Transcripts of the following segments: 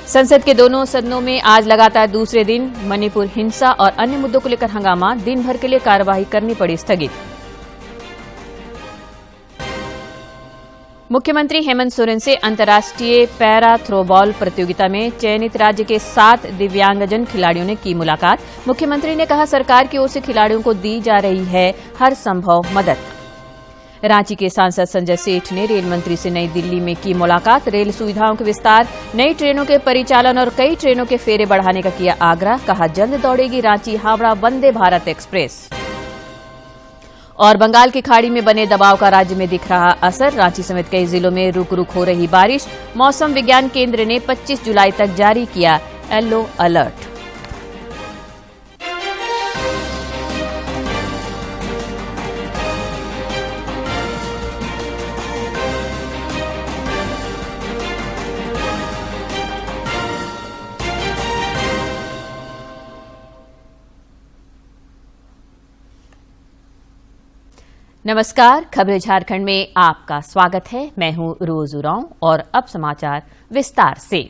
संसद के दोनों सदनों में आज लगातार दूसरे दिन मणिपुर हिंसा और अन्य मुद्दों को लेकर हंगामा, दिन भर के लिए कार्यवाही करनी पड़ी स्थगित। मुख्यमंत्री हेमंत सोरेन से अंतर्राष्ट्रीय पैरा थ्रोबॉल प्रतियोगिता में चयनित राज्य के 7 दिव्यांगजन खिलाड़ियों ने की मुलाकात। मुख्यमंत्री ने कहा, सरकार की ओर से खिलाड़ियों को दी जा रही है हर संभव मदद। रांची के सांसद संजय सेठ ने रेल मंत्री से नई दिल्ली में की मुलाकात। रेल सुविधाओं के विस्तार, नई ट्रेनों के परिचालन और कई ट्रेनों के फेरे बढ़ाने का किया आग्रह। कहा, जल्द दौड़ेगी रांची हावड़ा वंदे भारत एक्सप्रेस। और बंगाल की खाड़ी में बने दबाव का राज्य में दिख रहा असर। रांची समेत कई जिलों में रुक रुक हो रही बारिश। मौसम विज्ञान केंद्र ने 25 जुलाई तक जारी किया येलो अलर्ट। नमस्कार, खबरें झारखंड में आपका स्वागत है। मैं हूं रोज उरांव और अब समाचार विस्तार से।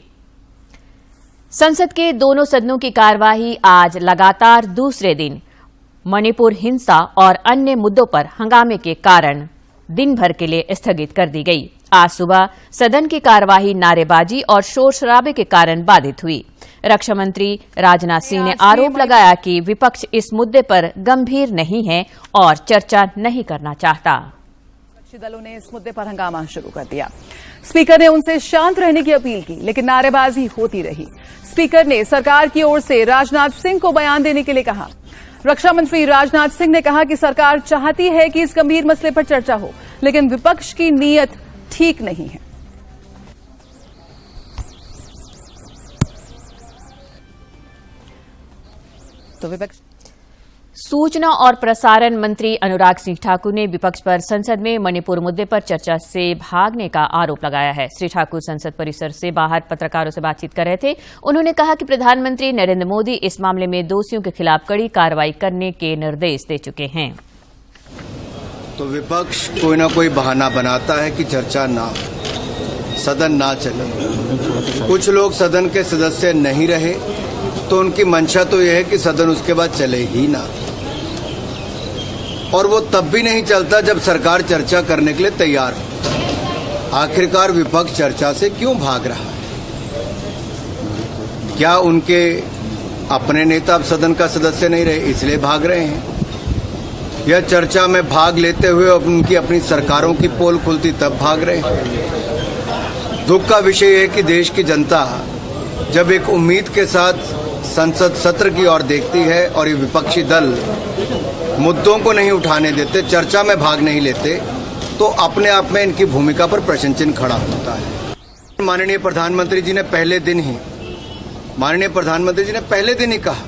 संसद के दोनों सदनों की कार्यवाही आज लगातार दूसरे दिन मणिपुर हिंसा और अन्य मुद्दों पर हंगामे के कारण दिन भर के लिए स्थगित कर दी गई। आज सुबह सदन की कार्यवाही नारेबाजी और शोर शराबे के कारण बाधित हुई। रक्षा मंत्री राजनाथ सिंह ने आरोप लगाया कि विपक्ष इस मुद्दे पर गंभीर नहीं है और चर्चा नहीं करना चाहता। विपक्षी दलों ने इस मुद्दे पर हंगामा शुरू कर दिया। स्पीकर ने उनसे शांत रहने की अपील की, लेकिन नारेबाजी होती रही। स्पीकर ने सरकार की ओर से राजनाथ सिंह को बयान देने के लिए कहा। रक्षा मंत्री राजनाथ सिंह ने कहा कि सरकार चाहती है कि इस गंभीर मसले पर चर्चा हो, लेकिन विपक्ष की नीयत ठीक नहीं है। तो विपक्ष सूचना और प्रसारण मंत्री अनुराग सिंह ठाकुर ने विपक्ष पर संसद में मणिपुर मुद्दे पर चर्चा से भागने का आरोप लगाया है। श्री ठाकुर संसद परिसर से बाहर पत्रकारों से बातचीत कर रहे थे। उन्होंने कहा कि प्रधानमंत्री नरेंद्र मोदी इस मामले में दोषियों के खिलाफ कड़ी कार्रवाई करने के निर्देश दे चुके हैं। तो विपक्ष कोई ना कोई बहाना बनाता है कि चर्चा ना हो, सदन ना चले। कुछ लोग सदन के सदस्य नहीं रहे तो उनकी मंशा तो यह है कि सदन उसके बाद चले ही ना, और वो तब भी नहीं चलता जब सरकार चर्चा करने के लिए तैयार हो। आखिरकार विपक्ष चर्चा से क्यों भाग रहा है? क्या उनके अपने नेता अब सदन का सदस्य नहीं रहे इसलिए भाग रहे हैं? यह चर्चा में भाग लेते हुए उनकी अपनी सरकारों की पोल खुलती तब भाग रहे हैं? दुख का विषय है कि देश की जनता जब एक उम्मीद के साथ संसद सत्र की ओर देखती है और ये विपक्षी दल मुद्दों को नहीं उठाने देते, चर्चा में भाग नहीं लेते, तो अपने आप में इनकी भूमिका पर प्रश्न चिन्ह खड़ा होता है। माननीय प्रधानमंत्री जी ने पहले दिन ही कहा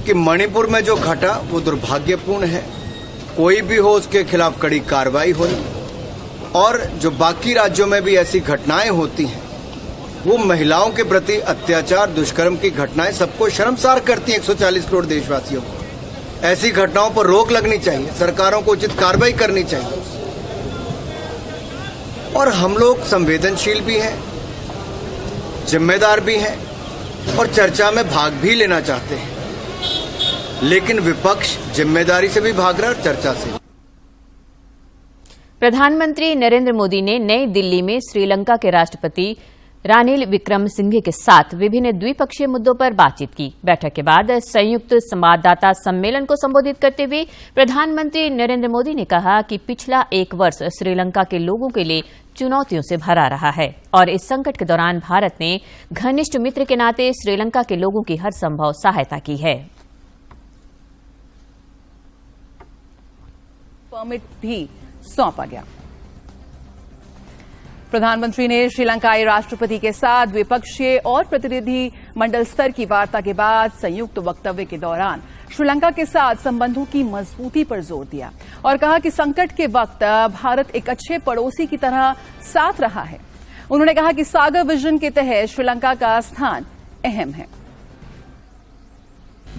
कि मणिपुर में जो घटा वो दुर्भाग्यपूर्ण है, कोई भी हो उसके खिलाफ कड़ी कार्रवाई हो, और जो बाकी राज्यों में भी ऐसी घटनाएं होती हैं, वो महिलाओं के प्रति अत्याचार, दुष्कर्म की घटनाएं सबको शर्मसार करती हैं। 140 करोड़ देशवासियों को ऐसी घटनाओं पर रोक लगनी चाहिए, सरकारों को उचित कार्रवाई करनी चाहिए। और हम लोग संवेदनशील भी हैं, जिम्मेदार भी हैं और चर्चा में भाग भी लेना चाहते हैं, लेकिन विपक्ष जिम्मेदारी से भी भाग रहा है और चर्चा से। प्रधानमंत्री नरेंद्र मोदी ने नई दिल्ली में श्रीलंका के राष्ट्रपति रानिल विक्रमसिंघे के साथ विभिन्न द्विपक्षीय मुद्दों पर बातचीत की। बैठक के बाद संयुक्त संवाददाता सम्मेलन को संबोधित करते हुए प्रधानमंत्री नरेंद्र मोदी ने कहा कि पिछला 1 वर्ष श्रीलंका के लोगों के लिए चुनौतियों से भरा रहा है और इस संकट के दौरान भारत ने घनिष्ठ मित्र के नाते श्रीलंका के लोगों की हर संभव सहायता की है। परमिट भी सौंपा गया। प्रधानमंत्री ने श्रीलंकाई राष्ट्रपति के साथ द्विपक्षीय और प्रतिनिधि मंडल स्तर की वार्ता के बाद संयुक्त वक्तव्य के दौरान श्रीलंका के साथ संबंधों की मजबूती पर जोर दिया और कहा कि संकट के वक्त भारत एक अच्छे पड़ोसी की तरह साथ रहा है। उन्होंने कहा कि सागर विजन के तहत श्रीलंका का स्थान अहम है।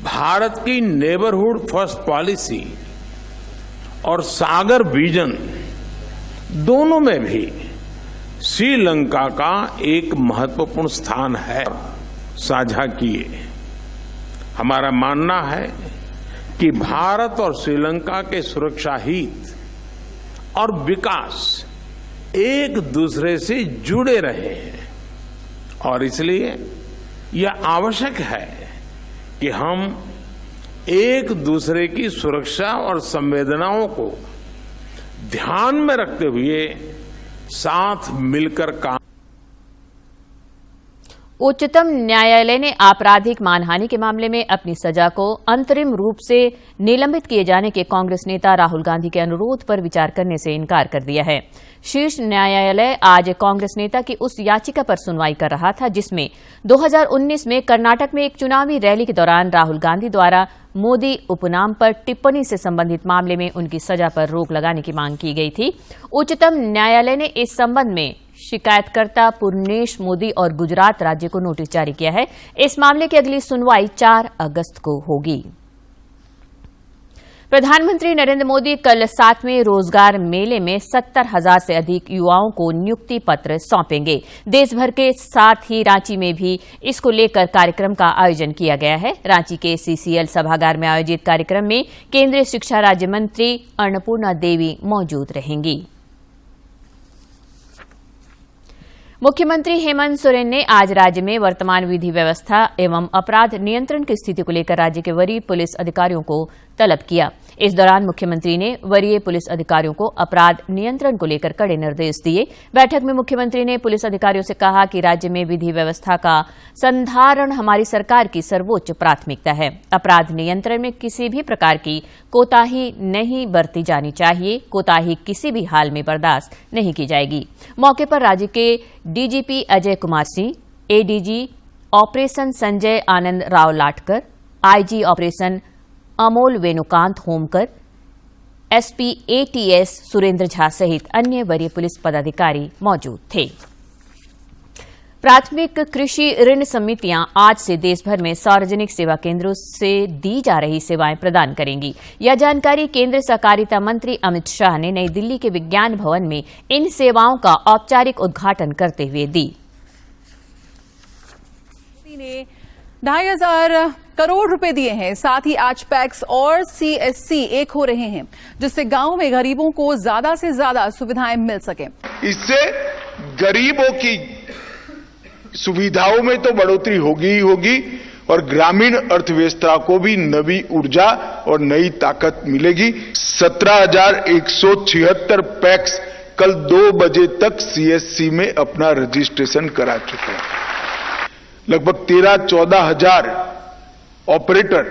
भारत की नेबरहुड फर्स्ट पॉलिसी और सागर विजन दोनों में भी श्रीलंका का एक महत्वपूर्ण स्थान है साझा किए। हमारा मानना है कि भारत और श्रीलंका के सुरक्षा हित और विकास एक दूसरे से जुड़े रहे हैं और इसलिए यह आवश्यक है कि हम एक दूसरे की सुरक्षा और संवेदनाओं को ध्यान में रखते हुए साथ मिलकर काम। उच्चतम न्यायालय ने आपराधिक मानहानि के मामले में अपनी सजा को अंतरिम रूप से निलंबित किए जाने के कांग्रेस नेता राहुल गांधी के अनुरोध पर विचार करने से इनकार कर दिया है। शीर्ष न्यायालय आज कांग्रेस नेता की उस याचिका पर सुनवाई कर रहा था जिसमें 2019 में कर्नाटक में एक चुनावी रैली के दौरान राहुल गांधी द्वारा मोदी उपनाम पर टिप्पणी से संबंधित मामले में उनकी सजा पर रोक लगाने की मांग की गई थी। उच्चतम न्यायालय ने इस संबंध में शिकायतकर्ता पूर्णेश मोदी और गुजरात राज्य को नोटिस जारी किया है। इस मामले की अगली सुनवाई 4 अगस्त को होगी। प्रधानमंत्री नरेंद्र मोदी कल 7वें रोजगार मेले में 70,000 से अधिक युवाओं को नियुक्ति पत्र सौंपेंगे। देश भर के साथ ही रांची में भी इसको लेकर कार्यक्रम का आयोजन किया गया है। रांची के सीसीएल सभागार में आयोजित कार्यक्रम में केंद्रीय शिक्षा राज्य मंत्री अन्नपूर्णा देवी मौजूद रहेंगी। मुख्यमंत्री हेमंत सोरेन ने आज राज्य में वर्तमान विधि व्यवस्था एवं अपराध नियंत्रण की स्थिति को लेकर राज्य के वरीय पुलिस अधिकारियों को तलब किया। इस दौरान मुख्यमंत्री ने वरीय पुलिस अधिकारियों को अपराध नियंत्रण को लेकर कड़े निर्देश दिए। बैठक में मुख्यमंत्री ने पुलिस अधिकारियों से कहा कि राज्य में विधि व्यवस्था का संधारण हमारी सरकार की सर्वोच्च प्राथमिकता है। अपराध नियंत्रण में किसी भी प्रकार की कोताही नहीं बरती जानी चाहिए। कोताही किसी भी हाल में बर्दाश्त नहीं की जाएगी। मौके पर राज्य के DGP Ajay Kumar Singh, ADG operation Sanjay Anand Rao Latkar, IG operation Amol Venukant Homkar, SP ATS Surendra Jha सहित अन्य वरीय पुलिस पदाधिकारी मौजूद थे। प्राथमिक कृषि ऋण समितियां आज से देश भर में सार्वजनिक सेवा केंद्रों से दी जा रही सेवाएं प्रदान करेंगी। यह जानकारी केंद्रीय सहकारिता मंत्री अमित शाह ने नई दिल्ली के विज्ञान भवन में इन सेवाओं का औपचारिक उद्घाटन करते हुए दी। 2,500 करोड़ रुपए दिए हैं। साथ ही आज पैक्स और सीएससी एक हो रहे हैं जिससे गांव में गरीबों को ज्यादा से ज्यादा सुविधाएं मिल सके। इससे गरीबों की सुविधाओं में तो बढ़ोतरी होगी ही होगी और ग्रामीण अर्थव्यवस्था को भी नई ऊर्जा और नई ताकत मिलेगी। 17,176 पैक्स कल 2 बजे तक सीएससी में अपना रजिस्ट्रेशन करा चुके हैं। लगभग 13-14 हजार ऑपरेटर,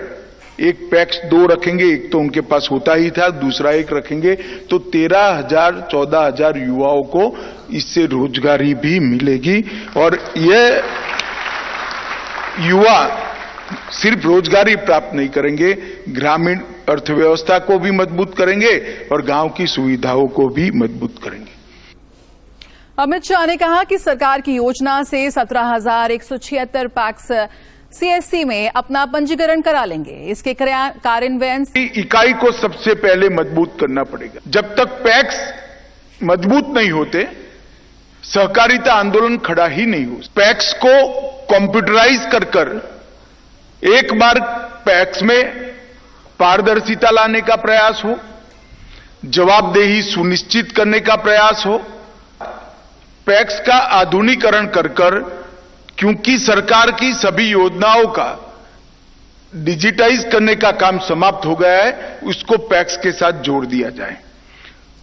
एक पैक्स 2 रखेंगे, एक तो उनके पास होता ही था, दूसरा एक रखेंगे, तो 13,000-14 हजार युवाओं को इससे रोजगारी भी मिलेगी। और ये युवा सिर्फ रोजगारी प्राप्त नहीं करेंगे, ग्रामीण अर्थव्यवस्था को भी मजबूत करेंगे और गांव की सुविधाओं को भी मजबूत करेंगे। अमित शाह ने कहा कि सरकार की योजना से 17,176 पैक्स सीएससी में अपना पंजीकरण करा लेंगे। इसके कार्यान्वयन इकाई को सबसे पहले मजबूत करना पड़ेगा। जब तक पैक्स मजबूत नहीं होते सहकारिता आंदोलन खड़ा ही नहीं हो। पैक्स को कंप्यूटराइज कर एक बार पैक्स में पारदर्शिता लाने का प्रयास हो, जवाबदेही सुनिश्चित करने का प्रयास हो, पैक्स का आधुनिकीकरण कर क्योंकि सरकार की सभी योजनाओं का डिजिटाइज करने का काम समाप्त हो गया है, उसको पैक्स के साथ जोड़ दिया जाए।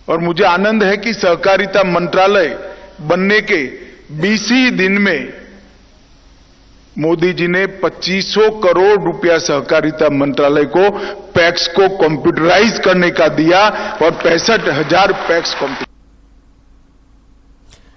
और मुझे आनंद है कि सहकारिता मंत्रालय बनने के 20 ही दिन में मोदी जी ने 2500 करोड़ रुपया सहकारिता मंत्रालय को पैक्स को कंप्यूटराइज करने का दिया और 65,000 पैक्स कंप्यूटर।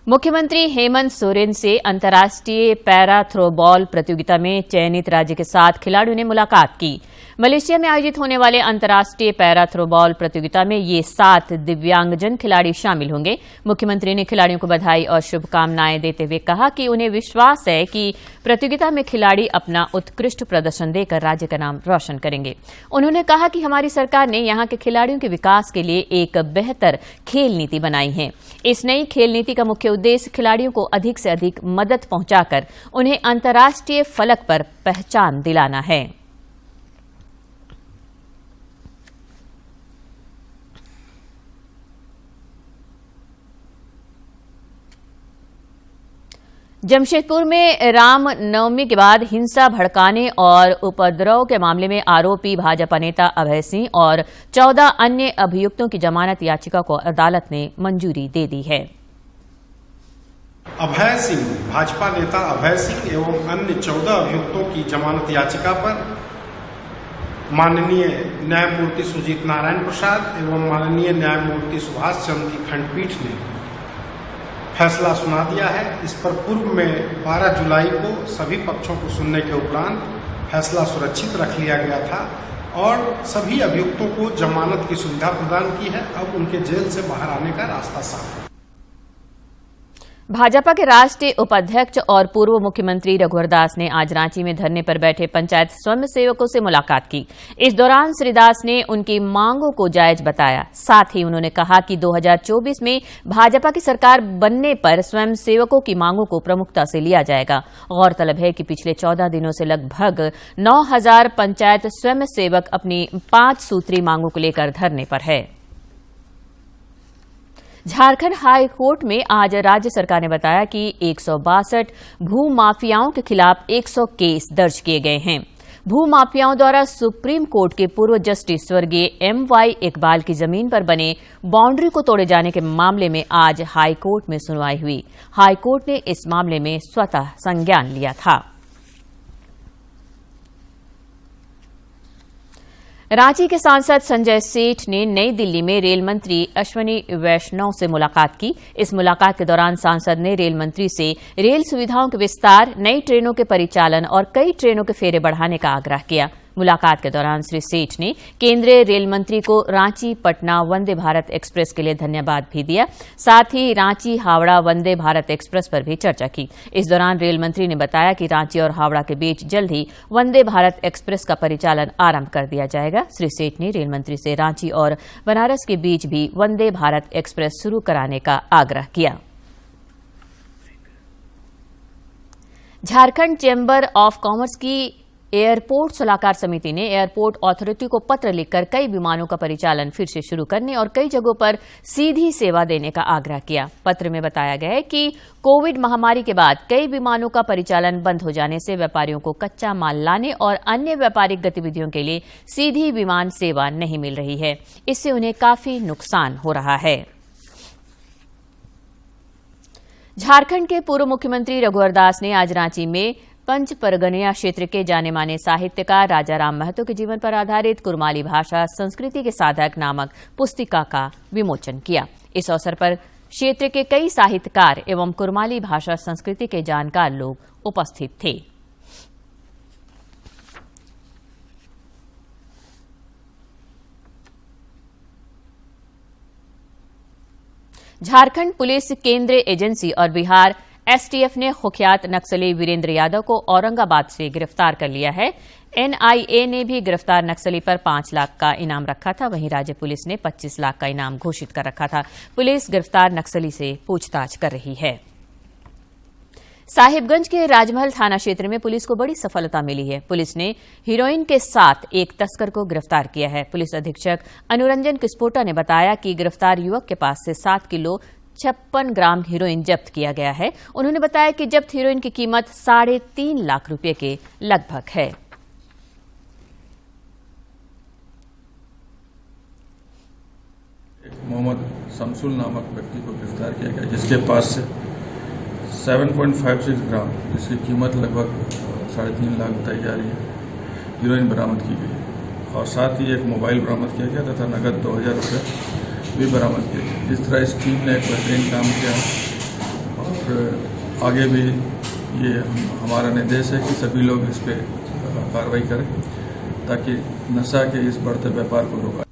मुख्यमंत्री हेमंत सोरेन से अंतर्राष्ट्रीय पैरा थ्रोबॉल प्रतियोगिता में चयनित राज्य के 7 खिलाड़ियों ने मुलाकात की। मलेशिया में आयोजित होने वाले अंतर्राष्ट्रीय पैरा थ्रोबॉल प्रतियोगिता में ये 7 दिव्यांगजन खिलाड़ी शामिल होंगे। मुख्यमंत्री ने खिलाड़ियों को बधाई और शुभकामनाएं देते हुए कहा कि उन्हें विश्वास है कि प्रतियोगिता में खिलाड़ी अपना उत्कृष्ट प्रदर्शन देकर राज्य का नाम रोशन करेंगे। उन्होंने कहा कि हमारी सरकार ने यहां के खिलाड़ियों के विकास के लिए एक बेहतर खेल नीति बनाई है। इस नई खेल नीति का मुख्य उद्देश्य खिलाड़ियों को अधिक से अधिक मदद पहुंचाकर उन्हें अंतर्राष्ट्रीय फलक पर पहचान दिलाना है। जमशेदपुर में राम नवमी के बाद हिंसा भड़काने और उपद्रव के मामले में आरोपी भाजपा नेता अभय सिंह और 14 अन्य अभियुक्तों की जमानत याचिका को अदालत ने मंजूरी दे दी है। अभय सिंह, भाजपा नेता अभय सिंह एवं अन्य 14 अभियुक्तों की जमानत याचिका पर माननीय न्यायमूर्ति सुजीत नारायण प्रसाद एवं माननीय न्यायमूर्ति सुभाष चंद्र की खंडपीठ ने फैसला सुना दिया है। इस पर पूर्व में 12 जुलाई को सभी पक्षों को सुनने के उपरांत फैसला सुरक्षित रख लिया गया था और सभी अभियुक्तों को जमानत की सुविधा प्रदान की है। अब उनके जेल से बाहर आने का रास्ता साफ है। भाजपा के राष्ट्रीय उपाध्यक्ष और पूर्व मुख्यमंत्री रघुवर दास ने आज रांची में धरने पर बैठे पंचायत स्वयंसेवकों से मुलाकात की। इस दौरान श्री दास ने उनकी मांगों को जायज बताया। साथ ही उन्होंने कहा कि 2024 में भाजपा की सरकार बनने पर स्वयंसेवकों की मांगों को प्रमुखता से लिया जाएगा। गौरतलब है कि पिछले 14 दिनों से लगभग 9,000 पंचायत स्वयंसेवक अपनी 5 सूत्री मांगों को लेकर धरने पर है। झारखंड हाई कोर्ट में आज राज्य सरकार ने बताया कि 162 भू माफियाओं के खिलाफ 100 केस दर्ज किए गए हैं। भू माफियाओं द्वारा सुप्रीम कोर्ट के पूर्व जस्टिस स्वर्गीय MY इकबाल की जमीन पर बने बाउंड्री को तोड़े जाने के मामले में आज हाई कोर्ट में सुनवाई हुई। हाई कोर्ट ने इस मामले में स्वतः संज्ञान लिया था। रांची के सांसद संजय सेठ ने नई दिल्ली में रेल मंत्री अश्विनी वैष्णव से मुलाकात की। इस मुलाकात के दौरान सांसद ने रेल मंत्री से रेल सुविधाओं के विस्तार, नई ट्रेनों के परिचालन और कई ट्रेनों के फेरे बढ़ाने का आग्रह किया। मुलाकात के दौरान श्री सेठ ने केंद्रीय रेल मंत्री को रांची पटना वंदे भारत एक्सप्रेस के लिए धन्यवाद भी दिया। साथ ही रांची हावड़ा वंदे भारत एक्सप्रेस पर भी चर्चा की। इस दौरान रेल मंत्री ने बताया कि रांची और हावड़ा के बीच जल्द ही वंदे भारत एक्सप्रेस का परिचालन आरंभ कर दिया जाएगा। श्री सेठ ने रेल मंत्री से रांची और बनारस के बीच भी वंदे भारत एक्सप्रेस शुरू कराने का आग्रह किया। झारखंड चैम्बर ऑफ कॉमर्स की एयरपोर्ट सलाहकार समिति ने एयरपोर्ट अथॉरिटी को पत्र लिखकर कई विमानों का परिचालन फिर से शुरू करने और कई जगहों पर सीधी सेवा देने का आग्रह किया। पत्र में बताया गया है कि कोविड महामारी के बाद कई विमानों का परिचालन बंद हो जाने से व्यापारियों को कच्चा माल लाने और अन्य व्यापारिक गतिविधियों के लिए सीधी विमान सेवा नहीं मिल रही है। इससे उन्हें काफी नुकसान हो रहा है। झारखंड के पूर्व मुख्यमंत्री रघुवर दास ने आज रांची में पंच परगनिया क्षेत्र के जाने माने साहित्यकार राजा राम महतो के जीवन पर आधारित कुरमाली भाषा संस्कृति के साधक नामक पुस्तिका का विमोचन किया। इस अवसर पर क्षेत्र के कई साहित्यकार एवं कुरमाली भाषा संस्कृति के जानकार लोग उपस्थित थे। झारखंड पुलिस, केंद्रीय एजेंसी और बिहार STF ने कुख्यात नक्सली वीरेंद्र यादव को औरंगाबाद से गिरफ्तार कर लिया है। NIA ने भी गिरफ्तार नक्सली पर 5 लाख का इनाम रखा था। वहीं राज्य पुलिस ने 25 लाख का इनाम घोषित कर रखा था। पुलिस गिरफ्तार नक्सली से पूछताछ कर रही है। साहिबगंज के राजमहल थाना क्षेत्र में पुलिस को बड़ी सफलता मिली है। पुलिस ने हीरोइन के साथ एक तस्कर को गिरफ्तार किया है। पुलिस अधीक्षक अनुरंजन किस्पोटा ने बताया कि गिरफ्तार युवक के पास से 7 किलो 56 ग्राम हीरोइन जब्त किया गया है। उन्होंने बताया कि जब्त हीरोइन की कीमत 3.5 लाख रुपए के लगभग है। मोहम्मद शमसुल नामक व्यक्ति को गिरफ्तार किया गया, जिसके पास से 7.56 ग्राम, जिसकी कीमत लगभग 3.5 लाख बताई जा रही है, हीरोइन बरामद की गई और साथ ही एक मोबाइल बरामद किया गया तथा नकद 2000 रुपये भी बरामद किए गए। इस तरह इस टीम ने एक बेहतरीन काम किया और आगे भी ये हमारा निर्देश है कि सभी लोग इस पर कार्रवाई करें ताकि नशा के इस बढ़ते व्यापार को रोका।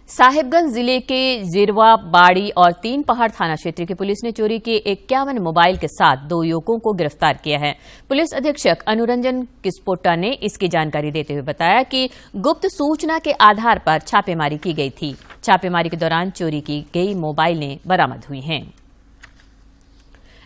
साहिबगंज जिले के जिरवा, बाड़ी और तीन पहाड़ थाना क्षेत्र की पुलिस ने चोरी के 51 मोबाइल के साथ 2 युवकों को गिरफ्तार किया है। पुलिस अधीक्षक अनुरंजन किस्पोट्टा ने इसकी जानकारी देते हुए बताया कि गुप्त सूचना के आधार पर छापेमारी की गई थी। छापेमारी के दौरान चोरी की गई मोबाइलें बरामद हुई हैं।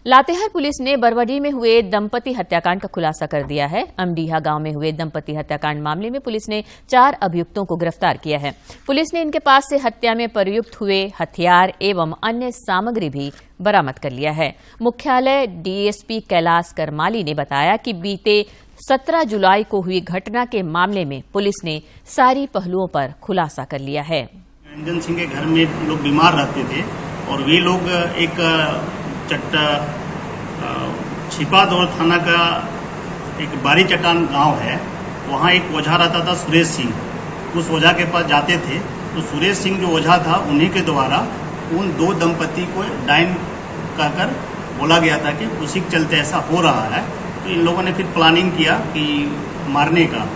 लातेहार पुलिस ने बरवाडीह में हुए दंपति हत्याकांड का खुलासा कर दिया है। अमडीहा गांव में हुए दंपति हत्याकांड मामले में पुलिस ने 4 अभियुक्तों को गिरफ्तार किया है। पुलिस ने इनके पास से हत्या में प्रयुक्त हुए हथियार एवं अन्य सामग्री भी बरामद कर लिया है। मुख्यालय डीएसपी कैलाश करमाली ने बताया कि बीते 17 जुलाई को हुई घटना के मामले में पुलिस ने सारी पहलुओं पर खुलासा कर लिया है। रंजन सिंह के घर में लोग बीमार रहते थे और वे लोग एक छिपादौर थाना का एक बारी चट्टान गांव है, वहाँ एक ओझा रहता था सुरेश सिंह। उस ओझा के पास जाते थे तो सुरेश सिंह जो ओझा था उन्हीं के द्वारा उन 2 दंपति को डाइन कहकर बोला गया था कि उसी के चलते ऐसा हो रहा है। तो इन लोगों ने फिर प्लानिंग किया कि मारने का,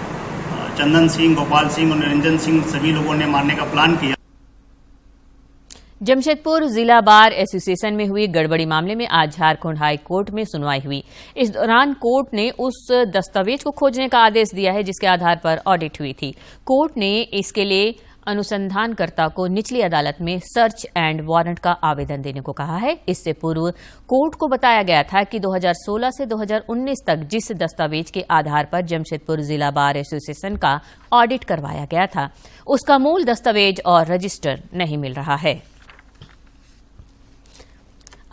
चंदन सिंह, गोपाल सिंह और निरंजन सिंह सभी लोगों ने मारने का प्लान किया। जमशेदपुर जिला बार एसोसिएशन में हुई गड़बड़ी मामले में आज झारखंड हाई कोर्ट में सुनवाई हुई। इस दौरान कोर्ट ने उस दस्तावेज को खोजने का आदेश दिया है जिसके आधार पर ऑडिट हुई थी। कोर्ट ने इसके लिए अनुसंधानकर्ता को निचली अदालत में सर्च एंड वारंट का आवेदन देने को कहा है। इससे पूर्व कोर्ट को बताया गया था कि 2016 से 2019 तक जिस दस्तावेज के आधार पर जमशेदपुर जिला बार एसोसिएशन का ऑडिट करवाया गया था उसका मूल दस्तावेज और रजिस्टर नहीं मिल रहा है।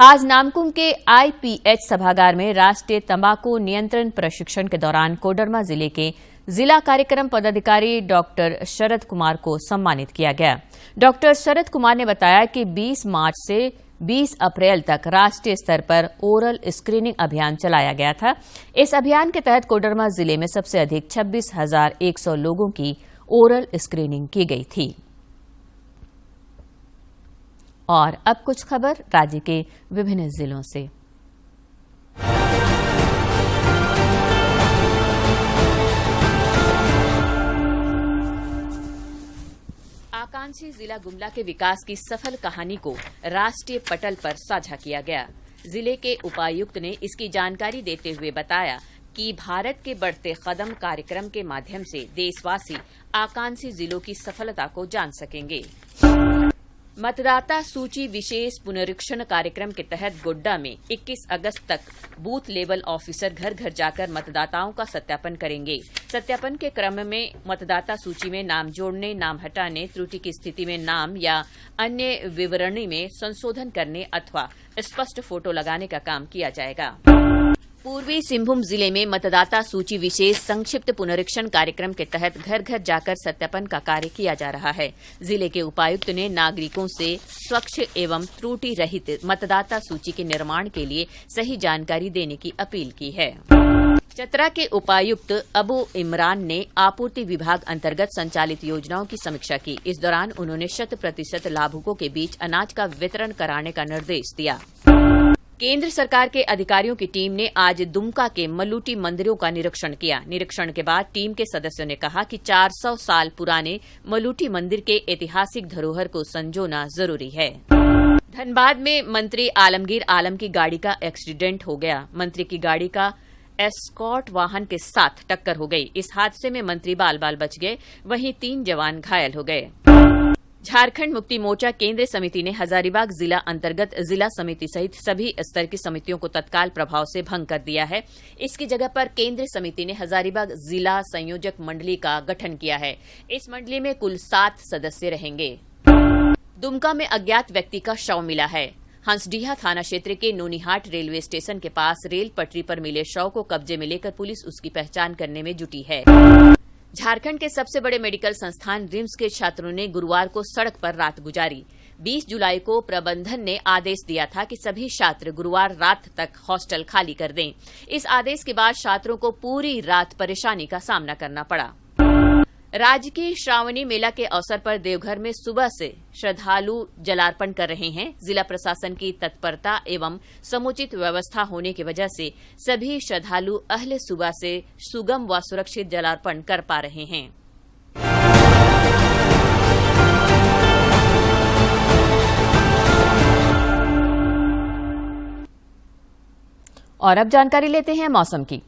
आज नामकुम के आईपीएच सभागार में राष्ट्रीय तंबाकू नियंत्रण प्रशिक्षण के दौरान कोडरमा जिले के जिला कार्यक्रम पदाधिकारी डॉक्टर शरद कुमार को सम्मानित किया गया। डॉक्टर शरद कुमार ने बताया कि 20 मार्च से 20 अप्रैल तक राष्ट्रीय स्तर पर ओरल स्क्रीनिंग अभियान चलाया गया था। इस अभियान के तहत कोडरमा जिले में सबसे अधिक 26,100 लोगों की ओरल स्क्रीनिंग की गई थी। और अब कुछ खबर राज्य के विभिन्न जिलों से। आकांक्षी जिला गुमला के विकास की सफल कहानी को राष्ट्रीय पटल पर साझा किया गया। जिले के उपायुक्त ने इसकी जानकारी देते हुए बताया कि भारत के बढ़ते कदम कार्यक्रम के माध्यम से देशवासी आकांक्षी जिलों की सफलता को जान सकेंगे। मतदाता सूची विशेष पुनरीक्षण कार्यक्रम के तहत गोड्डा में 21 अगस्त तक बूथ लेवल ऑफिसर घर घर जाकर मतदाताओं का सत्यापन करेंगे। सत्यापन के क्रम में मतदाता सूची में नाम जोड़ने, नाम हटाने, त्रुटि की स्थिति में नाम या अन्य विवरणी में संशोधन करने अथवा स्पष्ट फोटो लगाने का काम किया जाएगा। पूर्वी सिंहभूम जिले में मतदाता सूची विशेष संक्षिप्त पुनरीक्षण कार्यक्रम के तहत घर घर जाकर सत्यापन का कार्य किया जा रहा है। जिले के उपायुक्त ने नागरिकों से स्वच्छ एवं त्रुटि रहित मतदाता सूची के निर्माण के लिए सही जानकारी देने की अपील की है। चतरा के उपायुक्त अबू इमरान ने आपूर्ति विभाग अंतर्गत संचालित योजनाओं की समीक्षा की। इस दौरान उन्होंने 100% लाभुकों के बीच अनाज का वितरण कराने का निर्देश दिया। केंद्र सरकार के अधिकारियों की टीम ने आज दुमका के मल्लूटी मंदिरों का निरीक्षण किया। निरीक्षण के बाद टीम के सदस्यों ने कहा कि 400 साल पुराने मल्लूटी मंदिर के ऐतिहासिक धरोहर को संजोना जरूरी है। धनबाद में मंत्री आलमगीर आलम की गाड़ी का एक्सीडेंट हो गया। मंत्री की गाड़ी का एस्कॉर्ट वाहन के साथ टक्कर हो गई। इस हादसे में मंत्री बाल बाल बच गए, वहीं 3 जवान घायल हो गए। झारखंड मुक्ति मोर्चा केंद्रीय समिति ने हजारीबाग जिला अंतर्गत जिला समिति सहित सभी स्तर की समितियों को तत्काल प्रभाव से भंग कर दिया है। इसकी जगह पर केंद्रीय समिति ने हजारीबाग जिला संयोजक मंडली का गठन किया है। इस मंडली में कुल 7 सदस्य रहेंगे। दुमका में अज्ञात व्यक्ति का शव मिला है। हंसडीहा थाना क्षेत्र के नोनीहाट रेलवे स्टेशन के पास रेल पटरी पर मिले शव को कब्जे में लेकर पुलिस उसकी पहचान करने में जुटी है। झारखंड के सबसे बड़े मेडिकल संस्थान रिम्स के छात्रों ने गुरुवार को सड़क पर रात गुजारी। 20 जुलाई को प्रबंधन ने आदेश दिया था कि सभी छात्र गुरुवार रात तक हॉस्टल खाली कर दें। इस आदेश के बाद छात्रों को पूरी रात परेशानी का सामना करना पड़ा। राज्य की श्रावणी मेला के अवसर पर देवघर में सुबह से श्रद्धालु जलार्पण कर रहे हैं। जिला प्रशासन की तत्परता एवं समुचित व्यवस्था होने की वजह से सभी श्रद्धालु अहले सुबह से सुगम व सुरक्षित जलार्पण कर पा रहे हैं। और अब जानकारी लेते हैं मौसम की।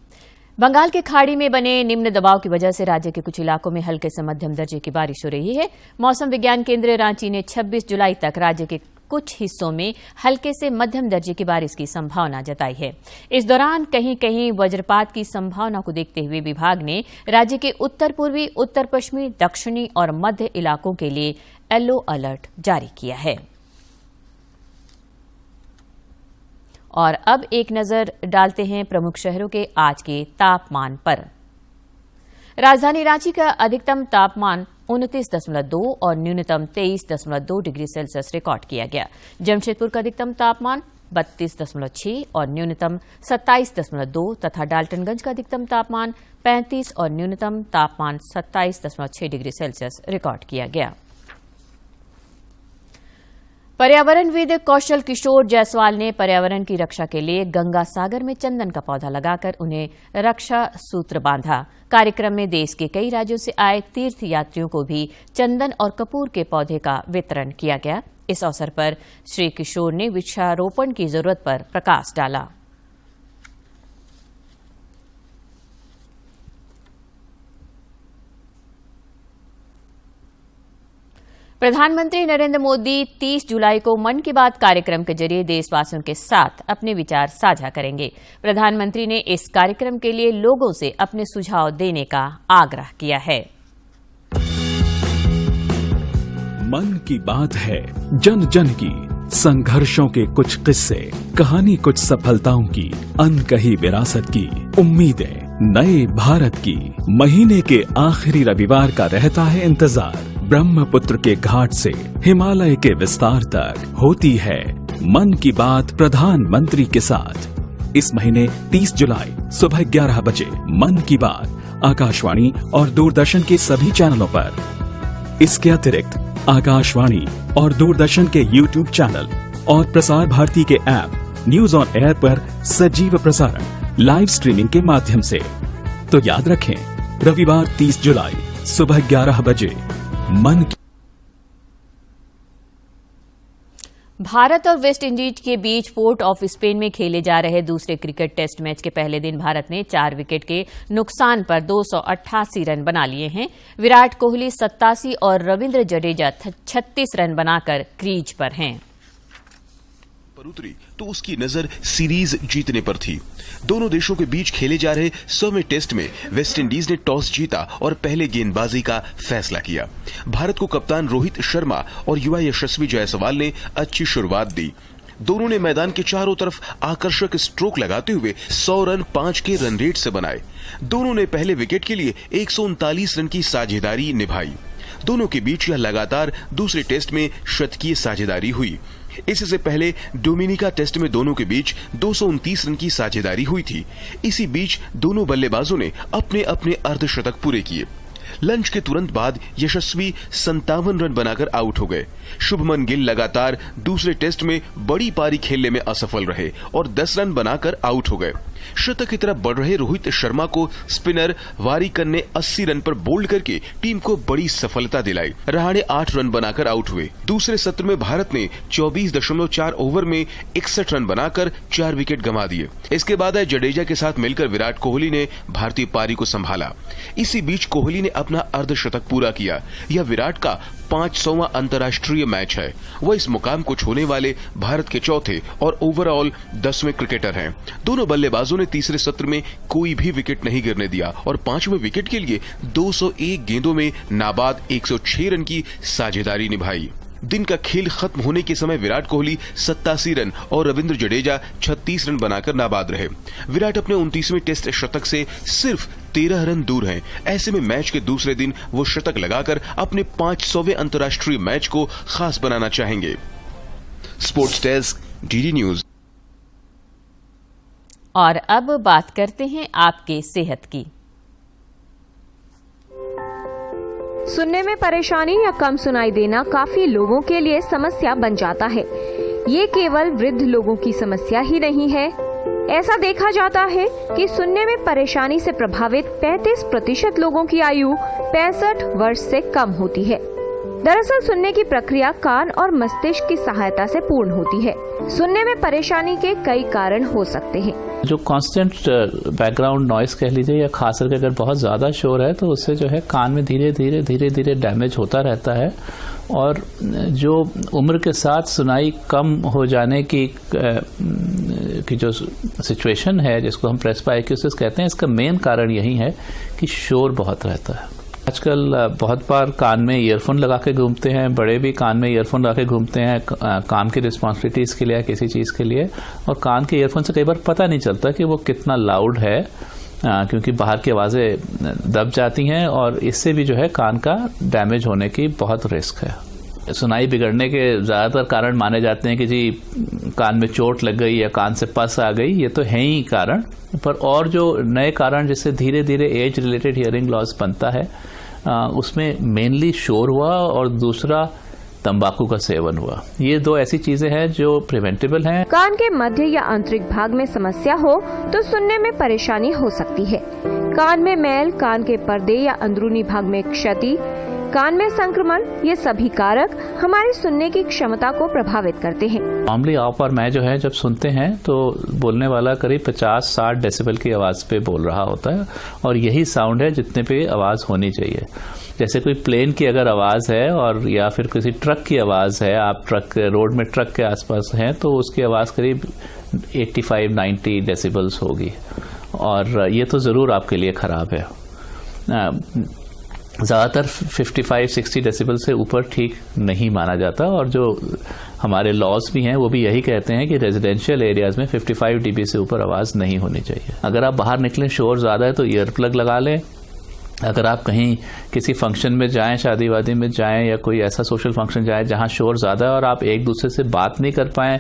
बंगाल की खाड़ी में बने निम्न दबाव की वजह से राज्य के कुछ इलाकों में हल्के से मध्यम दर्जे की बारिश हो रही है। मौसम विज्ञान केंद्र रांची ने 26 जुलाई तक राज्य के कुछ हिस्सों में हल्के से मध्यम दर्जे की बारिश की संभावना जताई है। इस दौरान कहीं कहीं वज्रपात की संभावना को देखते हुए विभाग ने राज्य के उत्तर पूर्वी, उत्तर पश्चिमी, दक्षिणी और मध्य इलाकों के लिए येलो अलर्ट जारी किया है। और अब एक नजर डालते हैं प्रमुख शहरों के आज के तापमान पर। राजधानी रांची का अधिकतम तापमान 29.2 और न्यूनतम 23.2 डिग्री सेल्सियस रिकॉर्ड किया गया। जमशेदपुर का अधिकतम तापमान 32.6 और न्यूनतम 27.2 तथा डाल्टनगंज का अधिकतम तापमान 35 और न्यूनतम तापमान 27.6 डिग्री सेल्सियस रिकॉर्ड किया गया। पर्यावरणविद कौशल किशोर जायसवाल ने पर्यावरण की रक्षा के लिए गंगा सागर में चंदन का पौधा लगाकर उन्हें रक्षा सूत्र बांधा। कार्यक्रम में देश के कई राज्यों से आए तीर्थ यात्रियों को भी चंदन और कपूर के पौधे का वितरण किया गया। इस अवसर पर श्री किशोर ने वृक्षारोपण की जरूरत पर प्रकाश डाला। प्रधानमंत्री नरेंद्र मोदी 30 जुलाई को मन की बात कार्यक्रम के जरिए देशवासियों के साथ अपने विचार साझा करेंगे। प्रधानमंत्री ने इस कार्यक्रम के लिए लोगों से अपने सुझाव देने का आग्रह किया है। मन की बात है जन जन की, संघर्षों के कुछ किस्से, कहानी कुछ सफलताओं की, अनकही विरासत की, उम्मीदें नए भारत की। महीने के आखिरी रविवार का रहता है इंतजार। ब्रह्मपुत्र के घाट से हिमालय के विस्तार तक होती है मन की बात प्रधानमंत्री के साथ। इस महीने 30 जुलाई सुबह 11 बजे मन की बात आकाशवाणी और दूरदर्शन के सभी चैनलों पर। इसके अतिरिक्त आकाशवाणी और दूरदर्शन के YouTube चैनल और प्रसार भारती के ऐप न्यूज ऑन एयर पर सजीव प्रसारण लाइव स्ट्रीमिंग के माध्यम से। तो याद रखें, रविवार 30 जुलाई सुबह 11 बजे मन की। भारत और वेस्ट इंडीज के बीच पोर्ट ऑफ स्पेन में खेले जा रहे दूसरे क्रिकेट टेस्ट मैच के पहले दिन भारत ने 4 विकेट के नुकसान पर 288 रन बना लिए हैं। विराट कोहली 87 और रविंद्र जडेजा 36 रन बनाकर क्रीज पर हैं। पर उतरी तो उसकी नजर सीरीज जीतने पर थी। दोनों देशों के बीच खेले जा रहे 100वें टेस्ट में वेस्टइंडीज ने टॉस जीता और पहले गेंदबाजी का फैसला किया। भारत को कप्तान रोहित शर्मा और युवा यशस्वी जायसवाल ने अच्छी शुरुआत दी। दोनों ने मैदान के चारों तरफ आकर्षक स्ट्रोक लगाते हुए 100 रन 5 के रन रेट से बनाए। दोनों ने पहले विकेट के लिए 139 रन की साझेदारी निभाई। दोनों के बीच यह लगातार दूसरे टेस्ट में शतकीय साझेदारी हुई। इससे पहले डोमिनिका टेस्ट में दोनों के बीच 229 रन की साझेदारी हुई थी। इसी बीच दोनों बल्लेबाजों ने अपने अपने अर्धशतक पूरे किए। लंच के तुरंत बाद यशस्वी 57 रन बनाकर आउट हो गए। शुभमन गिल लगातार दूसरे टेस्ट में बड़ी पारी खेलने में असफल रहे और 10 रन बनाकर आउट हो गए। शतक की तरफ बढ़ रहे रोहित शर्मा को स्पिनर वारिकर ने 80 रन पर बोल्ड करके टीम को बड़ी सफलता दिलाई। रहाणे 8 रन बनाकर आउट हुए। दूसरे सत्र में भारत ने 24.4 ओवर में 61 रन बनाकर 4 विकेट गंवा दिए। इसके बाद आए जडेजा के साथ मिलकर विराट कोहली ने भारतीय पारी को संभाला। इसी बीच कोहली ने अपना अर्धशतक पूरा किया। यह विराट का 500वां अंतर्राष्ट्रीय मैच है। वह इस मुकाम को छूने वाले भारत के चौथे और ओवरऑल 10वें क्रिकेटर हैं। दोनों बल्लेबाजों ने तीसरे सत्र में कोई भी विकेट नहीं गिरने दिया और 5वें विकेट के लिए 201 गेंदों में नाबाद 106 रन की साझेदारी निभाई। दिन का खेल खत्म होने के समय विराट कोहली 87 रन और रविंद्र जडेजा 36 रन बनाकर नाबाद रहे। विराट अपने 29वें टेस्ट शतक से सिर्फ 13 रन दूर हैं। ऐसे में मैच के दूसरे दिन वो शतक लगाकर अपने 500वें अंतर्राष्ट्रीय मैच को खास बनाना चाहेंगे। Sports desk, DD news. और अब बात करते हैं आपके सेहत की। सुनने में परेशानी या कम सुनाई देना काफी लोगों के लिए समस्या बन जाता है। ये केवल वृद्ध लोगों की समस्या ही नहीं है। ऐसा देखा जाता है कि सुनने में परेशानी से प्रभावित 35% लोगों की आयु 65 वर्ष से कम होती है। दरअसल सुनने की प्रक्रिया कान और मस्तिष्क की सहायता से पूर्ण होती है। सुनने में परेशानी के कई कारण हो सकते हैं। जो कांस्टेंट बैकग्राउंड नॉइस कह लीजिए या खास करके अगर बहुत ज्यादा शोर है तो उससे जो है कान में धीरे धीरे डैमेज होता रहता है। और जो उम्र के साथ सुनाई कम हो जाने की जो सिचुएशन है, जिसको हम प्रेस्बाइक्यूसिस कहते हैं, इसका मेन कारण यही है कि शोर बहुत रहता है। आजकल बहुत बार कान में ईयरफोन लगा के घूमते हैं, बड़े भी कान में ईयरफोन लगा के घूमते हैं काम की रिस्पॉन्सिबिलिटीज के लिए, किसी चीज के लिए, और कान के ईयरफोन से कई बार पता नहीं चलता कि वो कितना लाउड है, क्योंकि बाहर की आवाजें दब जाती हैं और इससे भी जो है कान का डैमेज होने की बहुत रिस्क है। सुनाई बिगड़ने के ज्यादातर कारण माने जाते हैं कि जी कान में चोट लग गई या कान से पस आ गई, ये तो है ही कारण, पर और जो नए कारण जिससे धीरे धीरे एज रिलेटेड हियरिंग लॉस बनता है, उसमें मेनली शोर हुआ और दूसरा तंबाकू का सेवन हुआ। ये दो ऐसी चीजें हैं जो प्रिवेंटेबल हैं। कान के मध्य या आंतरिक भाग में समस्या हो तो सुनने में परेशानी हो सकती है। कान में मैल, कान के पर्दे या अंदरूनी भाग में क्षति, कान में संक्रमण, ये सभी कारक हमारी सुनने की क्षमता को प्रभावित करते हैं। मामूली आप और मैं जो है जब सुनते हैं तो बोलने वाला करीब 50-60 डेसिबल की आवाज पे बोल रहा होता है और यही साउंड है जितने पे आवाज होनी चाहिए। जैसे कोई प्लेन की अगर आवाज है और या फिर किसी ट्रक की आवाज है, आप ट्रक रोड में ट्रक के आसपास हैं तो उसकी आवाज करीब 85-90 डेसिबल्स होगी और ये तो जरूर आपके लिए खराब है। ज़्यादातर 55-60 डेसिबल से ऊपर ठीक नहीं माना जाता और जो हमारे लॉज भी हैं वो भी यही कहते हैं कि रेजिडेंशियल एरियाज में 55 dB से ऊपर आवाज़ नहीं होनी चाहिए। अगर आप बाहर निकलें शोर ज़्यादा है तो ईयर प्लग लगा लें। अगर आप कहीं किसी फंक्शन में जाएं, शादी वादी में जाएं या कोई ऐसा सोशल फंक्शन जाएं जहां शोर ज़्यादा है और आप एक दूसरे से बात नहीं कर पाएं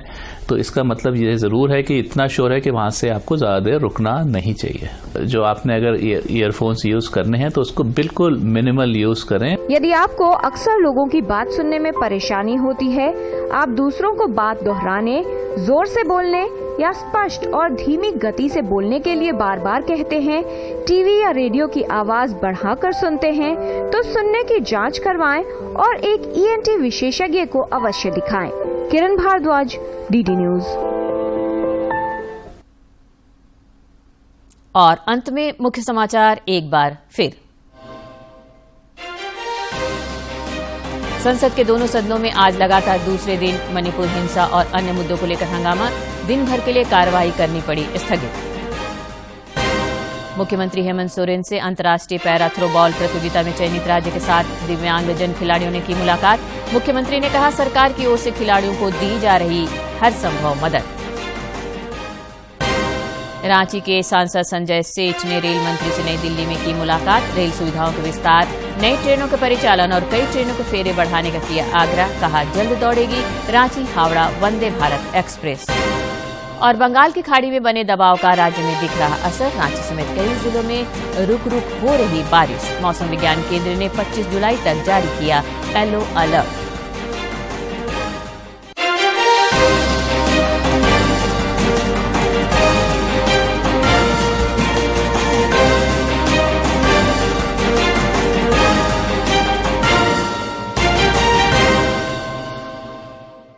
तो इसका मतलब ये ज़रूर है कि इतना शोर है कि वहां से आपको ज़्यादा देर रुकना नहीं चाहिए। जो आपने अगर ईयरफोन्स यूज़ करने हैं तो उसको बिल्कुल मिनिमल यूज़ करें। यदि आपको अक्सर लोगों की बात सुनने में परेशानी होती है, आप दूसरों को बात दोहराने, जोर से बोलने या स्पष्ट और धीमी गति से बोलने के लिए बार बार कहते हैं, टीवी या रेडियो की आवाज बढ़ाकर सुनते हैं, तो सुनने की जांच करवाएं और एक ENT विशेषज्ञ को अवश्य दिखाएं। किरण भारद्वाज, DD न्यूज। और अंत में मुख्य समाचार एक बार फिर। संसद के दोनों सदनों में आज लगातार दूसरे दिन मणिपुर हिंसा और अन्य मुद्दों को लेकर हंगामा, दिन भर के लिए कार्रवाई करनी पड़ी स्थगित। मुख्यमंत्री हेमंत सोरेन से अंतर्राष्ट्रीय पैरा थ्रो बॉल प्रतियोगिता में चयनित राज्य के 7 दिव्यांगजन खिलाड़ियों ने की मुलाकात। मुख्यमंत्री ने कहा सरकार की ओर से खिलाड़ियों को दी जा रही हर संभव मदद। रांची के सांसद संजय सेठ ने रेल मंत्री से नई दिल्ली में की मुलाकात। रेल सुविधाओं के विस्तार, नई ट्रेनों के परिचालन और कई ट्रेनों के फेरे बढ़ाने का किया आग्रह। कहा जल्द दौड़ेगी रांची हावड़ा वंदे भारत एक्सप्रेस। और बंगाल की खाड़ी में बने दबाव का राज्य में दिख रहा असर। रांची समेत कई जिलों में रुक रुक हो रही बारिश। मौसम विज्ञान केंद्र ने 25 जुलाई तक जारी किया येलो अलर्ट।